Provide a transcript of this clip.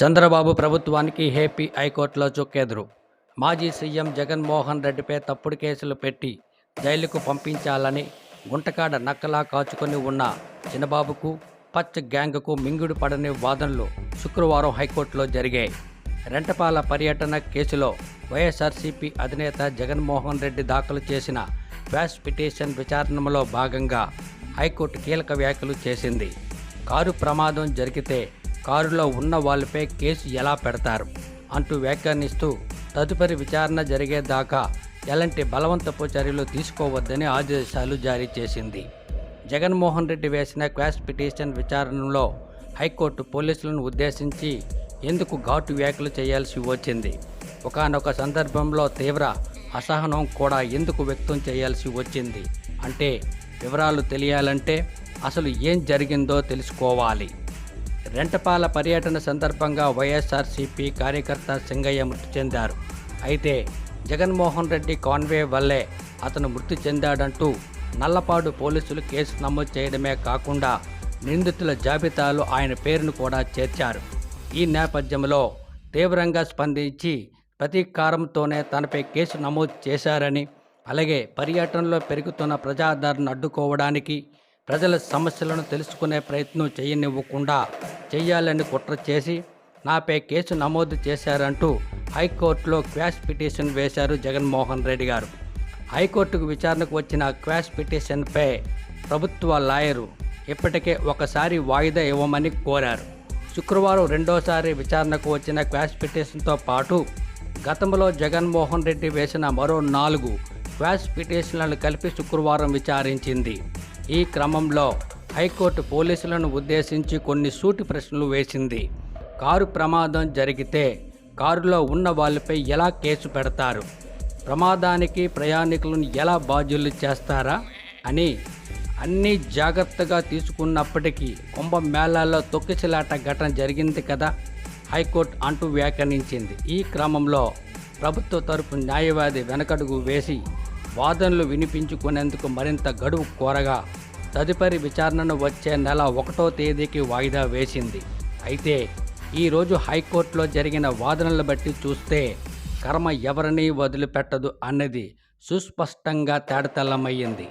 చంద్రబాబు ప్రభుత్వానికి ఏపీ హైకోర్టులో చుక్కెదురు. మాజీ సీఎం జగన్మోహన్ రెడ్డిపై తప్పుడు కేసులు పెట్టి జైలుకు పంపించాలని గుంటకాడ నక్కలా కాచుకొని ఉన్న చిన్నబాబుకు పచ్చ గ్యాంగ్కు మింగుడు పడని వాదనలు శుక్రవారం హైకోర్టులో జరిగాయి. రెంటపాల పర్యటన కేసులో వైఎస్ఆర్సీపీ అధినేత జగన్మోహన్ రెడ్డి దాఖలు చేసిన క్వాష్ పిటిషన్ విచారణలో భాగంగా హైకోర్టు కీలక వ్యాఖ్యలు చేసింది. కారు ప్రమాదం జరిగితే కారులో ఉన్న వాళ్ళపై కేసు ఎలా పెడతారు అంటూ వ్యాఖ్యానిస్తూ తదుపరి విచారణ జరిగేదాకా ఎలాంటి బలవంతపు చర్యలు తీసుకోవద్దని ఆదేశాలు జారీ చేసింది. జగన్మోహన్ రెడ్డి వేసిన క్వాష్ పిటిషన్ విచారణలో హైకోర్టు పోలీసులను ఉద్దేశించి ఎందుకు ఘాటు వ్యాఖ్యలు చేయాల్సి వచ్చింది, ఒకానొక సందర్భంలో తీవ్ర అసహనం కూడా ఎందుకు వ్యక్తం చేయాల్సి వచ్చింది అంటే వివరాలు తెలియాలంటే అసలు ఏం జరిగిందో తెలుసుకోవాలి. రెంటపాల పర్యటన సందర్భంగా వైఎస్ఆర్సీపీ కార్యకర్త సింగయ్య మృతి చెందారు. అయితే జగన్మోహన్ రెడ్డి కాన్వే వల్లే అతను మృతి చెందాడంటూ నల్లపాడు పోలీసులు కేసు నమోదు చేయడమే కాకుండా నిందితుల జాబితాలో ఆయన పేరును కూడా చేర్చారు. ఈ నేపథ్యంలో తీవ్రంగా స్పందించి ప్రతీకారంతోనే తనపై కేసు నమోదు చేశారని, అలాగే పర్యటనలో పెరుగుతున్న ప్రజాదరణ అడ్డుకోవడానికి ప్రజల సమస్యలను తెలుసుకునే ప్రయత్నం చేయనివ్వకుండా చేయాలని కుట్ర చేసి నాపై కేసు నమోదు చేశారంటూ హైకోర్టులో క్వాష్ పిటిషన్ వేశారు జగన్మోహన్ రెడ్డి గారు. హైకోర్టుకు విచారణకు వచ్చిన క్వాష్ పిటిషన్పై ప్రభుత్వ లాయరు ఇప్పటికే ఒకసారి వాయిదా ఇవ్వమని కోరారు. శుక్రవారం రెండోసారి విచారణకు వచ్చిన క్వాష్ పిటిషన్తో పాటు గతంలో జగన్మోహన్ రెడ్డి వేసిన మరో 4 క్వాష్ పిటిషన్లను కలిపి శుక్రవారం విచారించింది. ఈ క్రమంలో హైకోర్టు పోలీసులను ఉద్దేశించి కొన్ని సూటి ప్రశ్నలు వేసింది. కారు ప్రమాదం జరిగితే కారులో ఉన్న వాళ్ళపై ఎలా కేసు పెడతారు, ప్రమాదానికి ప్రయాణికులను ఎలా బాధ్యులు చేస్తారా అని అన్నీ జాగ్రత్తగా తీసుకున్నప్పటికీ కుంభమేళాల్లో తొక్కిసలాట ఘటన జరిగింది కదా హైకోర్టు అంటూ వ్యాఖ్యానించింది. ఈ క్రమంలో ప్రభుత్వ తరపు న్యాయవాది వెనకడుగు వేసి వాదనలు వినిపించుకునేందుకు మరింత గడువు కోరగా తదుపరి విచారణను వచ్చే నెల 1వ తేదీకి వాయిదా వేసింది. అయితే ఈరోజు హైకోర్టులో జరిగిన వాదనలు బట్టి చూస్తే కర్మ ఎవరినీ వదిలిపెట్టదు అన్నది సుస్పష్టంగా తేటతెల్లమయ్యింది.